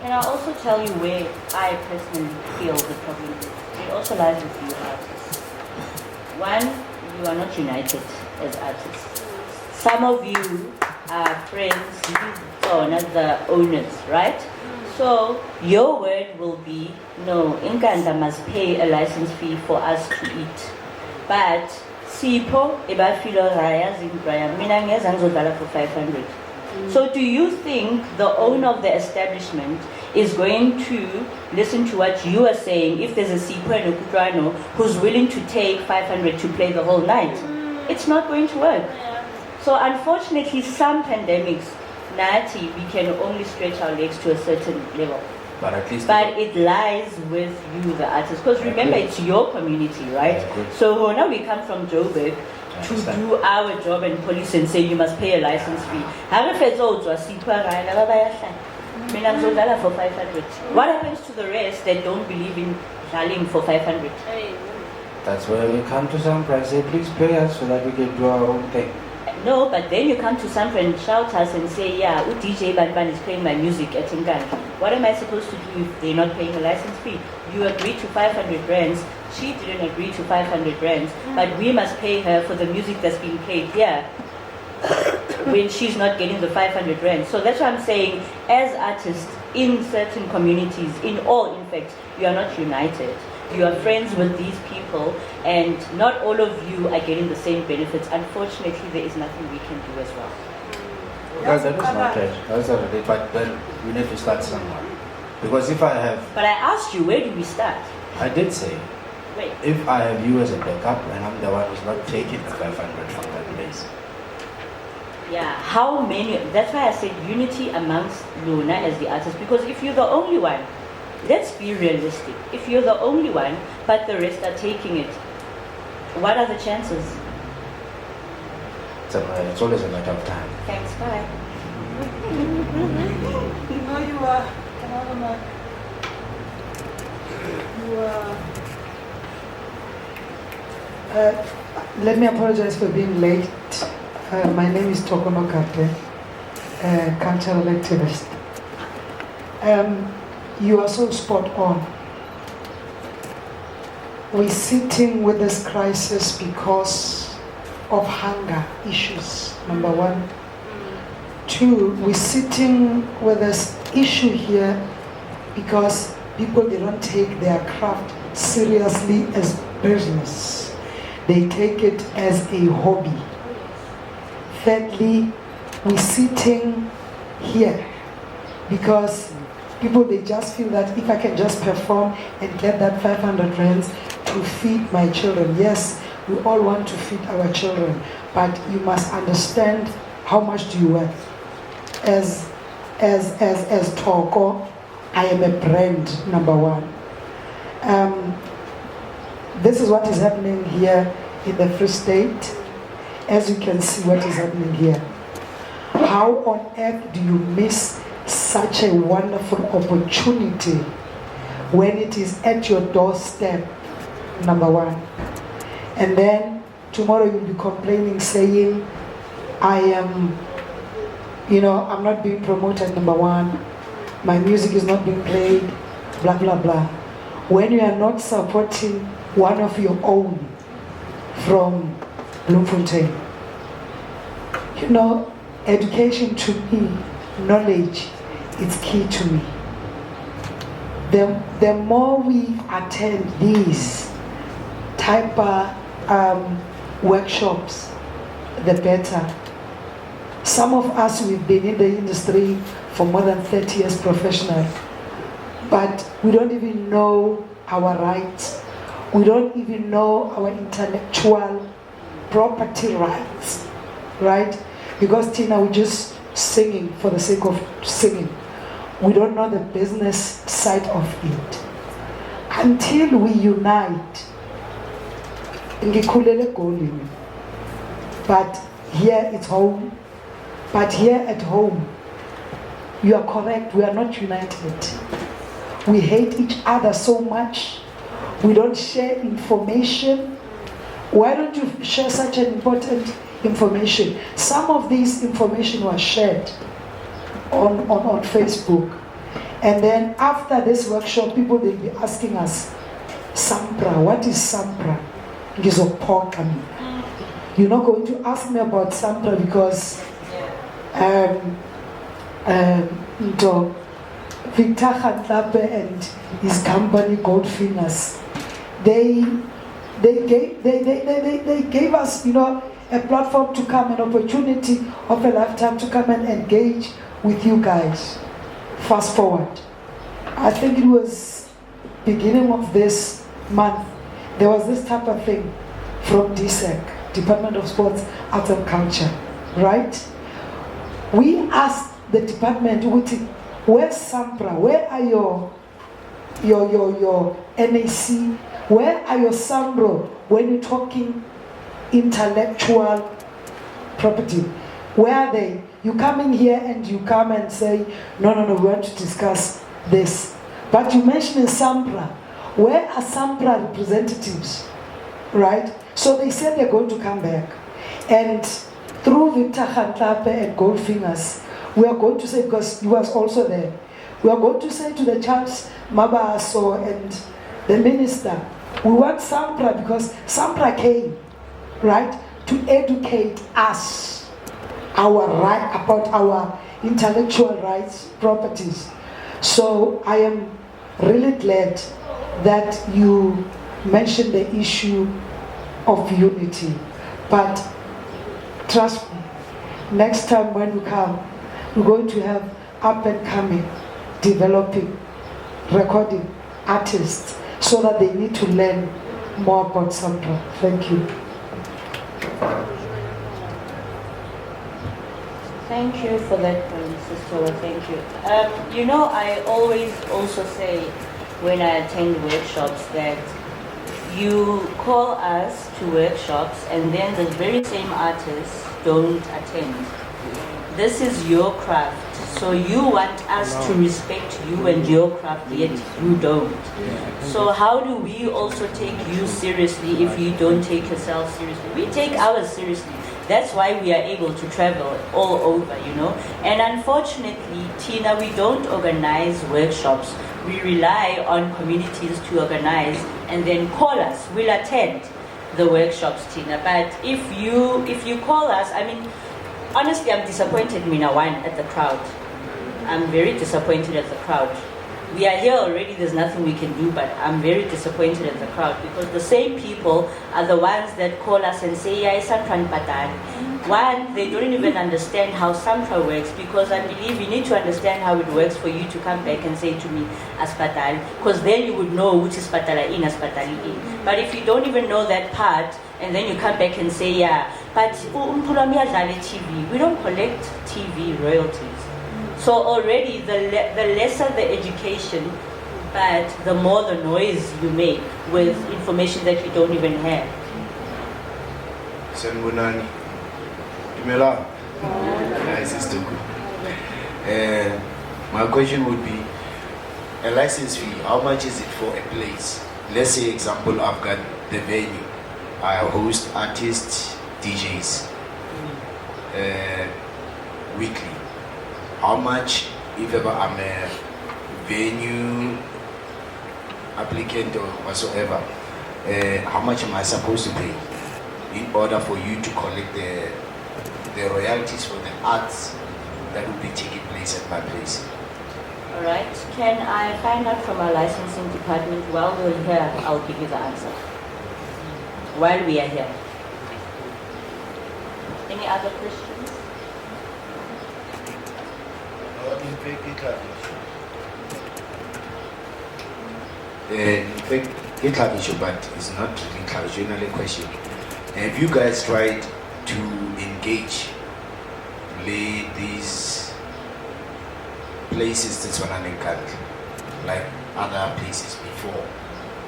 Can I also tell you where I personally feel the problem is? It also lies with you artists. One, you are not united as artists. Some of you are friends, as the owners, right? So your word will be, no, Inkanda must pay a license fee for us to eat. But Sipho, Ebafilo Raya, Zimbraya, Minangez and Zodala for 500. So do you think the owner of the establishment is going to listen to what you are saying if there's a Sipho and a Kudrano who's willing to take 500 to play the whole night? It's not going to work. So unfortunately, some pandemics, Nati, we can only stretch our legs to a certain level. But at least it lies with you, the artist. Because remember, it's your community, right? So now we come from Joburg to do our job and police and say you must pay a license fee. For 500. What happens to the rest that don't believe in Daling for 500? That's where we come to SAMPRA and say, please pay us so that we can do our own thing. No, but then you come to SAMPRA and shout us and say, yeah, DJ Banban is playing my music at Tingan. What am I supposed to do if they're not paying a license fee? You agreed to 500 rands. She didn't agree to 500 rands, but we must pay her for the music that's being played here when she's not getting the 500 rands. So that's what I'm saying, as artists in certain communities, in all, in fact, you are not united. You are friends with these people, and not all of you are getting the same benefits. Unfortunately, there is nothing we can do as well. Well, that is not it. That's not it. But then we need to start somewhere. Because if I have... But I asked you, where do we start? I did say, wait, if I have you as a backup and I'm the one who's not taking the 500 from that place. Yeah, how many? That's why I said unity amongst Luna as the artist. Because if you're the only one, let's be realistic. If you're the only one, but the rest are taking it, what are the chances? It's always a matter of time. Thanks, bye. Let me apologize for being late. My name is Tokono Kate, a cultural activist. You are so spot on. We're sitting with this crisis because of hunger issues, number one. Two, we're sitting with this issue here because people, they don't take their craft seriously as business. They take it as a hobby. Thirdly, we're sitting here because people, they just feel that if I can just perform and get that 500 rands to feed my children. Yes, we all want to feed our children, but you must understand how much do you worth. As Toko, I am a brand, number one. This is what is happening here in the Free State. As you can see what is happening here. How on earth do you miss such a wonderful opportunity when it is at your doorstep, number one? And then tomorrow you'll be complaining, saying, I'm not being promoted, number one. My music is not being played, blah, blah, blah. When you are not supporting one of your own from Bloemfontein. Education to me, knowledge, is key to me. The more we attend these type of workshops, the better. Some of us, we've been in the industry for more than 30 years professional, but we don't even know our rights. We don't even know our intellectual property rights, right? Because Tina, we're just singing for the sake of singing. We don't know the business side of it. Until we unite, but here it's home. But here at home, you are correct, we are not united. We hate each other so much. We don't share information. Why don't you share such an important information? Some of this information was shared on Facebook. And then after this workshop, people will be asking us, SAMPRA, what is SAMPRA? You're not going to ask me about SAMPRA because Victor Khatlape and his company Goldfingers, they gave us, a platform to come, an opportunity of a lifetime to come and engage with you guys. Fast forward, I think it was beginning of this month, there was this type of thing from DSEC, Department of Sports, Arts and Culture, right? We asked the department, where's SAMPRA? Where are your NAC? Where are your SAMBRO when you're talking intellectual property? Where are they? You come in here and you come and say, no, we want to discuss this. But you mentioned SAMPRA. Where are SAMPRA representatives? Right? So they said they're going to come back. And through Victor Khatlape and Goldfingers, we are going to say, because he was also there, we are going to say to the Charles Mabaso and the minister, we want SAMPRA because SAMPRA came, right, to educate us about our intellectual rights, properties. So I am really glad that you mentioned the issue of unity. But trust me, next time when you come, we're going to have up and coming, developing, recording artists so that they need to learn more about SAMPRA. Thank you. Thank you for that point, Sister. Thank you. I always also say when I attend workshops that you call us to workshops and then the very same artists don't attend. This is your craft, so you want us to respect you and your craft, yet you don't. So how do we also take you seriously if you don't take yourself seriously? We take ours seriously. That's why we are able to travel all over, And unfortunately, Tina, we don't organize workshops. We rely on communities to organize and then call us. We'll attend the workshops, Tina. But if you call us, honestly, I'm disappointed, Mina, at the crowd. I'm very disappointed at the crowd. We are here already, there's nothing we can do, but I'm very disappointed at the crowd because the same people are the ones that call us and say, yeah, SAMPRA and Patani. One, they don't even understand how SAMPRA works because I believe you need to understand how it works for you to come back and say to me, Aspatal, because then you would know which is Patala in, Aspatali in. But if you don't even know that part, and then you come back and say, yeah, but TV, we don't collect TV royalties. So already the lesser the education, but the more the noise you make with information that you don't even have. Sanbonani. Dumela. Nice, Sister Good. My question would be, a license fee, how much is it for a place? Let's say, example, I've got the venue. I host artists, DJs, weekly. How much, if ever I'm a venue applicant or whatsoever, how much am I supposed to pay in order for you to collect the royalties for the arts that will be taking place at my place? All right. Can I find out from our licensing department while we're here? I'll give you the answer. While we are here. Any other questions? In fact, but it's not really traditional question. Have you guys tried to engage these places that's like other places before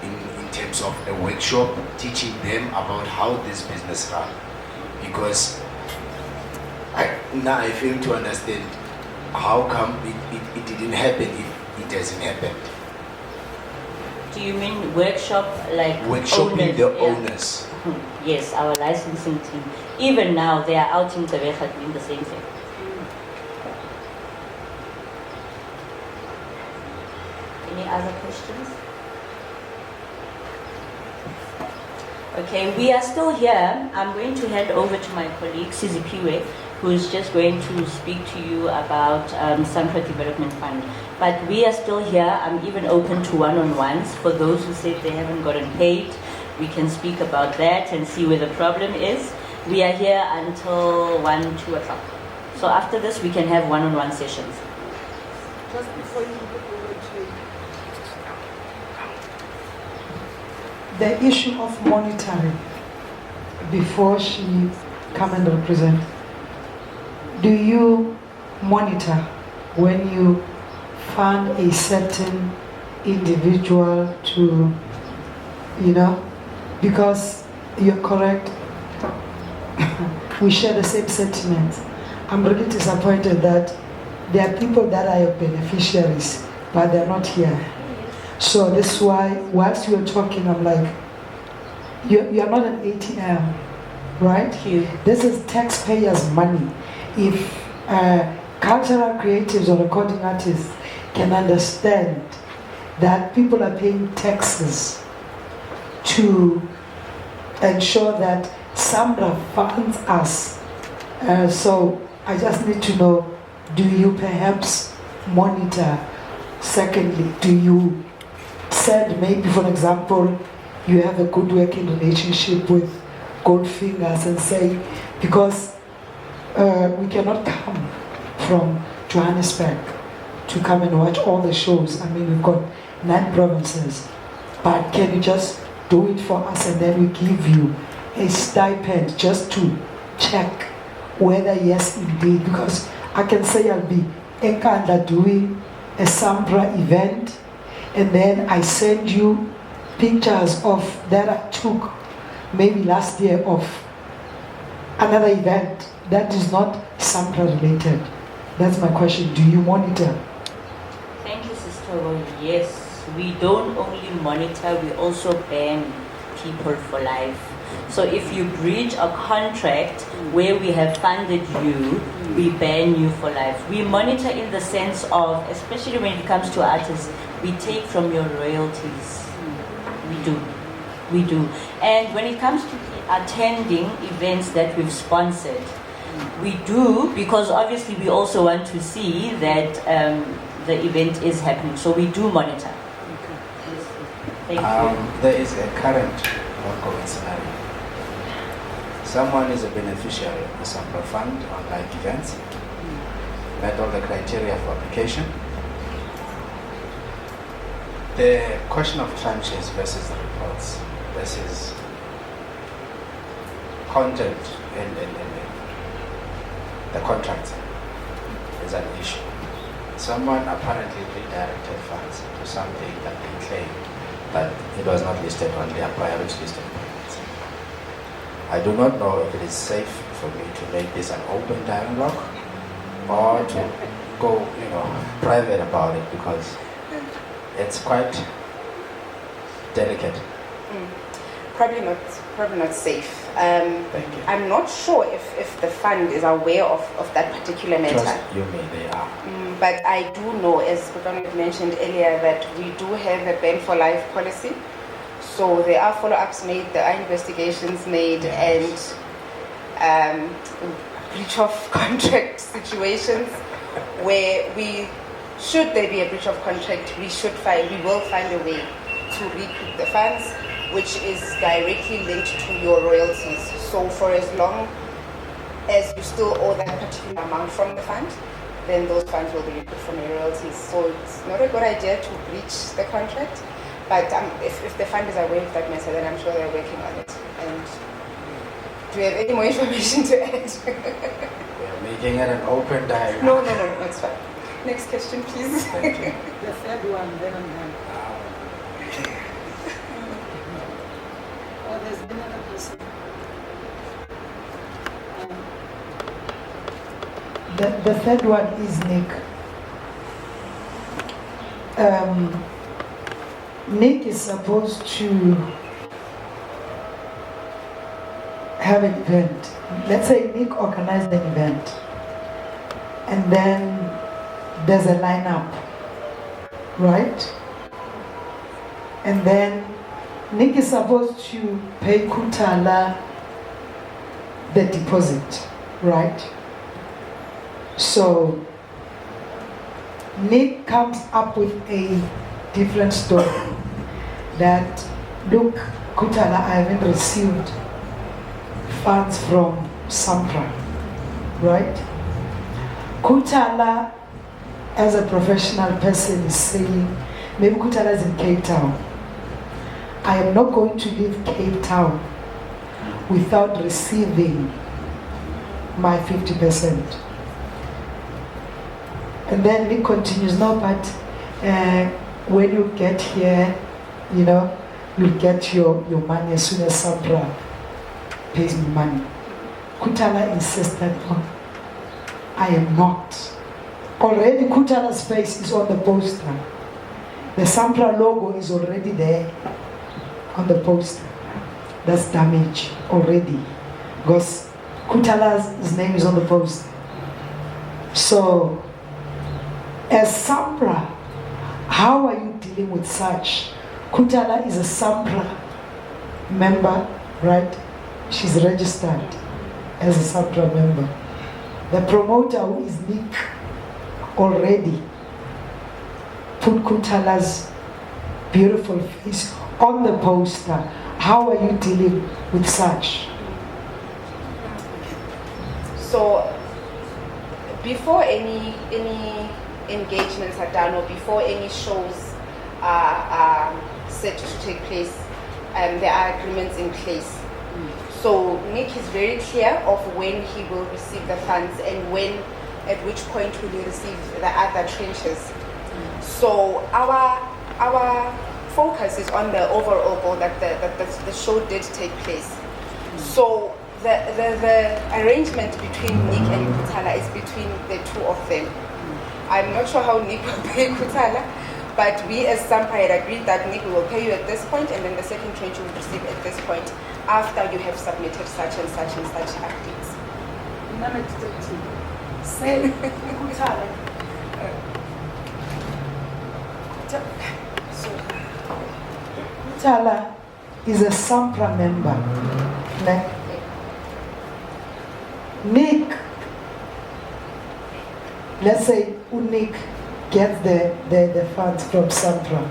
in terms of a workshop teaching them about how this business runs? Because now I fail to understand how come it didn't happen if it hasn't happened. Do you mean workshop like workshopping owners? the owners? Yes, our licensing team. Even now, they are out in Tebeja doing the same thing. other questions? Okay, we are still here. I'm going to hand over to my colleague, Sizipiwe, who is just going to speak to you about SAMPRA Development Fund. But we are still here. I'm even open to one-on-ones. For those who say they haven't gotten paid, we can speak about that and see where the problem is. We are here until 1, 2 o'clock. So after this, we can have one-on-one sessions. Just before you go over to the issue of monitoring, before she come and represent, do you monitor when you find a certain individual to, because you're correct, we share the same sentiments. I'm really disappointed that there are people that are your beneficiaries, but they're not here. So that's why, whilst you're talking, I'm like, you're not an ATM, right? This is taxpayers' money. If cultural creatives or recording artists can understand that people are paying taxes to ensure that SAMPRA funds us. So I just need to know, do you perhaps monitor? Secondly, do you send, maybe for example, you have a good working relationship with Goldfingers and say, because we cannot come from Johannesburg to come and watch all the shows. I mean, we've got 9 provinces, but can you just do it for us and then we give you a stipend just to check whether yes indeed, because I can say I'll be Enkanda doing a SAMPRA event and then I send you pictures of that I took maybe last year of another event that is not SAMPRA related. That's my question. Do you monitor? Thank you, Sister Roy. Yes, we don't only monitor, we also ban people for life. So if you breach a contract where we have funded you, we ban you for life. We monitor in the sense of, especially when it comes to artists, we take from your royalties. We do. And when it comes to attending events that we've sponsored, we do, because obviously we also want to see that the event is happening. So we do monitor. Thank you. There is a current ongoing scenario. Someone is a beneficiary of the SAMPRA Fund on live events, met all the criteria for application. The question of tranches versus the reports versus content in the contract is an issue. Someone apparently redirected funds to something that they claim that it was not listed on their priority list of payments. I do not know if it is safe for me to make this an open dialogue or to go, private about it, because it's quite delicate. Probably not safe. Thank you. I'm not sure if the fund is aware of that particular matter. Trust you me, they are. But I do know, as Bukanik mentioned earlier, that we do have a ban for life policy. So there are follow-ups made, there are investigations made, Yes. and breach of contract situations where should there be a breach of contract, we will find a way to recoup the funds, which is directly linked to your royalties. So for as long as you still owe that particular amount from the fund, then those funds will be recouped from your royalties. So it's not a good idea to breach the contract, but if the fund is aware of that matter, then I'm sure they're working on it. And do you have any more information to add? We're making it an open dialogue. No, that's fine. Next question, please. Thank you. The third one, then I'm done. Oh, there's another person. The third one is Nick. Nick is supposed to have an event. Let's say Nick organized an event, and then there's a lineup, right? And then Nick is supposed to pay Kutala the deposit, right? So Nick comes up with a different story that, look, Kutala, I haven't received funds from SAMPRA, right? Kutala, as a professional person, is saying, maybe Kutala is in Cape Town. I am not going to leave Cape Town without receiving my 50%. And then Nick continues, no, but when you get here, you know, you'll get your money as soon as SAMPRA pays me money. Kutala insisted, no, I am not. Already Kutala's face is on the poster. The SAMPRA logo is already there on the poster. That's damage already, because Kutala's name is on the poster. So, as SAMPRA, how are you dealing with such? Kutala is a SAMPRA member, right? She's registered as a SAMPRA member. The promoter, who is Nick, already put Kutala's beautiful face on the poster. How are you dealing with such? So, before any engagements are done or before any shows are set to take place, there are agreements in place. So Nick is very clear of when he will receive the funds and at which point will he receive the other trenches. So our focus is on the overall goal that the show did take place. So the arrangement between Nick and Kutala is between the two of them. I'm not sure how Nick will pay Kutala, but we as SAMPRA had agreed that Nick will pay you at this point, and then the second trench you will receive at this point after you have submitted such and such and such updates. Say Kutala. Kutala is a SAMPRA member. Nick, let's say Nick gets the funds from SAMPRA,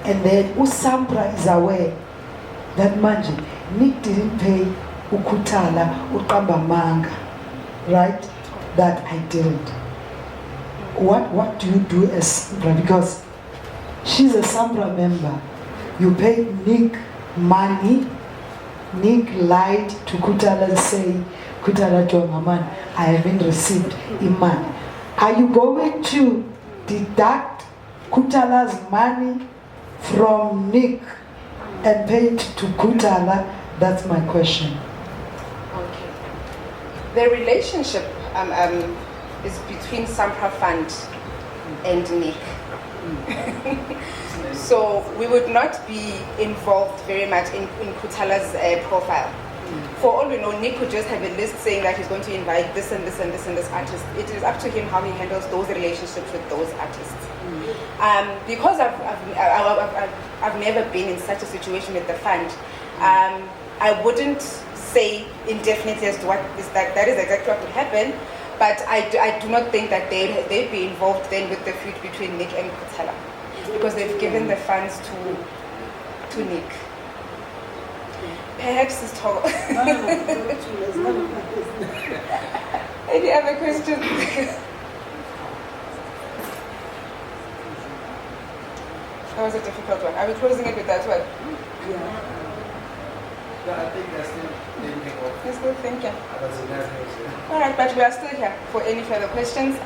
and then SAMPRA is aware that manje Nick didn't pay Kutala Ukamba Manga, right? That I didn't. What do you do as SAMPRA? Because she's a SAMPRA member. You pay Nick money. Nick lied to Kutala and say, Kutala Jongaman, I haven't received Iman. Are you going to deduct Kutala's money from Nick and pay it to Kutala? That's my question. Okay. The relationship is between SAMPRA Fund and Nick. So we would not be involved very much in Kutala's profile. For all we know, Nick could just have a list saying that he's going to invite this and this and this and this artist. It is up to him how he handles those relationships with those artists. Because I've never been in such a situation with the fund, I wouldn't say indefinitely as to what is that is exactly what would happen, but I do not think that they'd be involved then with the feud between Nick and Kutala, because they've given the funds to Nick. Perhaps it's tall. Any other questions? That was a difficult one. Are we closing it with that one? Yeah, I think they're still thinking of You're still thinking. other scenarios. All right, but we are still here for any further questions.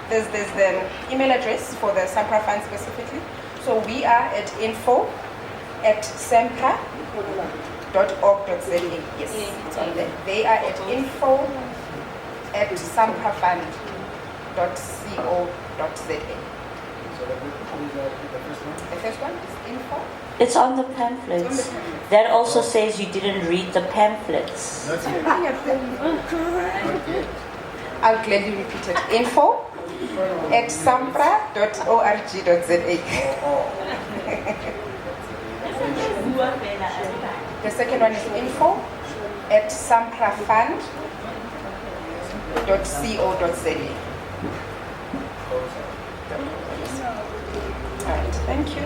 There's the email address for the SAMPRA Fund specifically. So we are at info@sampra.org.za. Yes, it's on there. They are at info@samprafund.co.za. So the first one? The first one is info. It's on the pamphlets. That also says you didn't read the pamphlets. Not yet. I'll gladly repeat it. Info@sampra.org.za. The second one is info@samprafund.co.za. All right, thank you.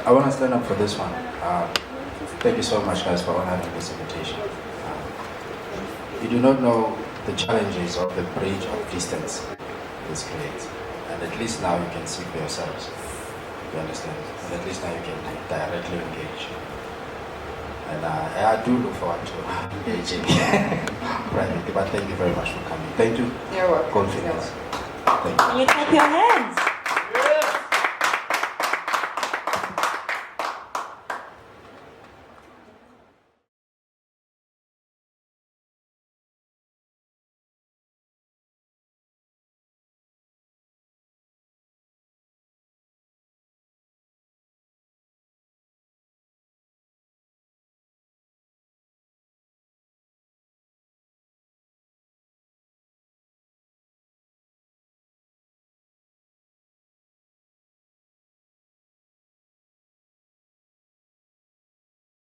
I want to stand up for this one. Thank you so much, guys, for honoring this invitation. You do not know the challenges of the bridge of distance this creates. And at least now you can see for yourselves. You understand? And at least now you can directly engage. And I do look forward to engaging privately. But thank you very much for coming. Thank you. You're welcome. Confidence. Thank you. Can you clap your hands?